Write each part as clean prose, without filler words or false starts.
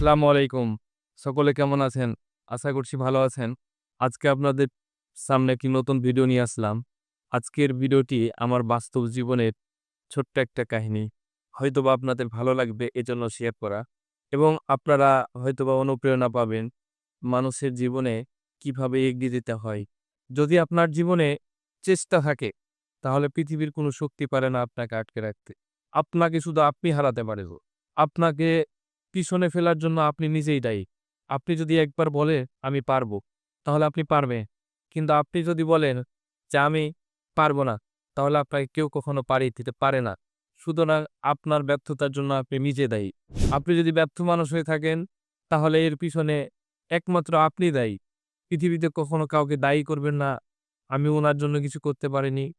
আসসালামু আলাইকুম। সকলে কেমন আছেন? আশা করছি ভালো আছেন। আজকে আপনাদের সামনে একটি নতুন ভিডিও নিয়ে আসলাম। আজকের ভিডিওটি আমার বাস্তব জীবনের ছোট্ট একটা কাহিনী। হয়তোবা আপনাদের ভালো লাগবে এজন্য শেয়ার করা এবং আপনারা হয়তোবা অনুপ্রেরণা পাবেন মানুষের জীবনে কিভাবে এগিয়ে যেতে হয়। যদি আপনার জীবনে চেষ্টা থাকে তাহলে পৃথিবীর কোনো শক্তি পারে না আপনাকে আটকে রাখতে। আপনাকে শুধু আপনি হারাতে পারে। আপনাকে পিছনে ফেলার জন্য আপনি নিজেই দায়ী। আপনি যদি একবার বলেন, "আমি পারবো", তাহলে আপনি পারবেন। কিন্তু আপনি যদি বলেন যে, "আমি পারবো না", তাহলে আপনাকে কেউ কখনো পাড়িয়ে দিতে পারে না। সুতরাং আপনার ব্যর্থতার জন্য আপনি নিজে দায়ী। আপনি যদি ব্যর্থ মানুষ হয়ে থাকেন, তাহলে এর পিছনে একমাত্র আপনি দায়ী। পৃথিবীতে কখনো কাউকে দায়ী করবেন না, "আমি উনার জন্য কিছু করতে পারিনি,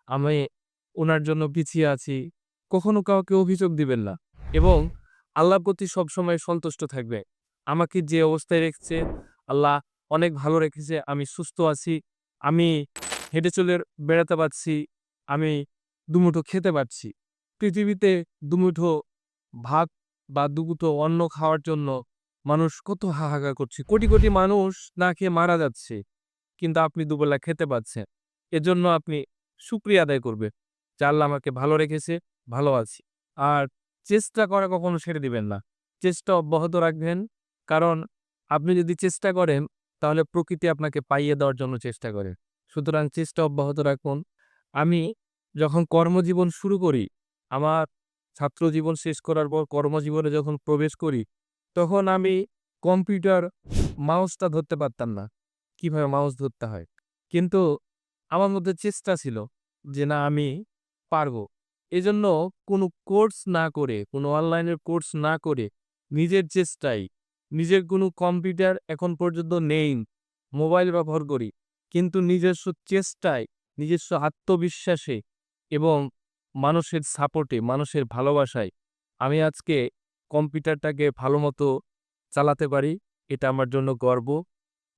আমি উনার জন্য পিছিয়ে আছি।" কখনো কাউকে অভিযোগ দিবেন না এবং আল্লাহর প্রতি সবসময় সন্তুষ্ট থাকবে। আমাকে যে অবস্থায় রেখেছে, আল্লাহ অনেক ভালো রেখেছে। আমি সুস্থ আছি। আমি হেঁটে চলে বেড়াতে পারছি। আমি দুমুঠো খেতে পারছি। পৃথিবীতে দুমুঠো ভাত বা দুমুঠো অন্ন খাওয়ার জন্য মানুষ কত হাহাকার করছে। কোটি, কোটি মানুষ না খেয়ে মারা যাচ্ছে। কিন্তু আপনি দুবেলা খেতে পাচ্ছেন। এজন্য আপনি শুকরিয়া আদায় করবেন যে, আল্লাহ আমাকে ভালো রেখেছে, ভালো আছি। আর চেষ্টা করা কখনো ছেড়ে দিবেন না। চেষ্টা অব্যাহত রাখবেন। কারণ আপনি যদি চেষ্টা করেন, তাহলে প্রকৃতি আপনাকে পাইয়ে দেওয়ার জন্য চেষ্টা করে। সুতরাং চেষ্টা অব্যাহত রাখুন। আমি যখন কর্মজীবন শুরু করি, আমার ছাত্র জীবন শেষ করার পর কর্মজীবনে যখন প্রবেশ করি, তখন আমি কম্পিউটার মাউসটা ধরতে পারতাম না। কিভাবে মাউস ধরতে হয়। কিন্তু আমার মধ্যে চেষ্টা ছিল যে, না আমি পারবো। এজন্য কোনো কোর্স না করে, কোনো অনলাইনের কোর্স না করে নিজের চেষ্টায়, নিজের কোনো কম্পিউটার এখন পর্যন্ত নেই। মোবাইল ব্যবহার করি। কিন্তু নিজস্ব চেষ্টায়, নিজস্ব আত্মবিশ্বাসে এবং মানুষের সাপোর্টে, মানুষের ভালোবাসায় আমি আজকে কম্পিউটারটাকে ভালোমতো চালাতে পারি। এটা আমার জন্য গর্ব।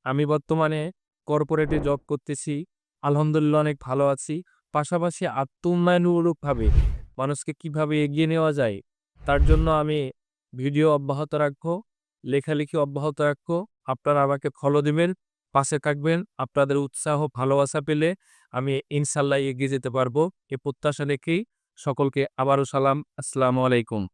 আমি বর্তমানে কর্পোরেটে জব করতেছি। আলহামদুলিল্লাহ অনেক ভালো আছি। পাশাপাশি উন্নয়নমূলকভাবে মানুষকে কিভাবে এগিয়ে নেওয়া যায়, তার জন্য আমি ভিডিও অব্যাহত রাখবো, লেখালেখি অব্যাহত রাখবো। আপনারা আমাকে ফলো দিবেন, পাশে থাকবেন। আপনাদের উৎসাহ, ভালোবাসা পেলে আমি ইনশাআল্লাহ এগিয়ে যেতে পারবো। এ প্রত্যাশা রেখেই সকলকে আবারও সালাম। আসসালামু আলাইকুম।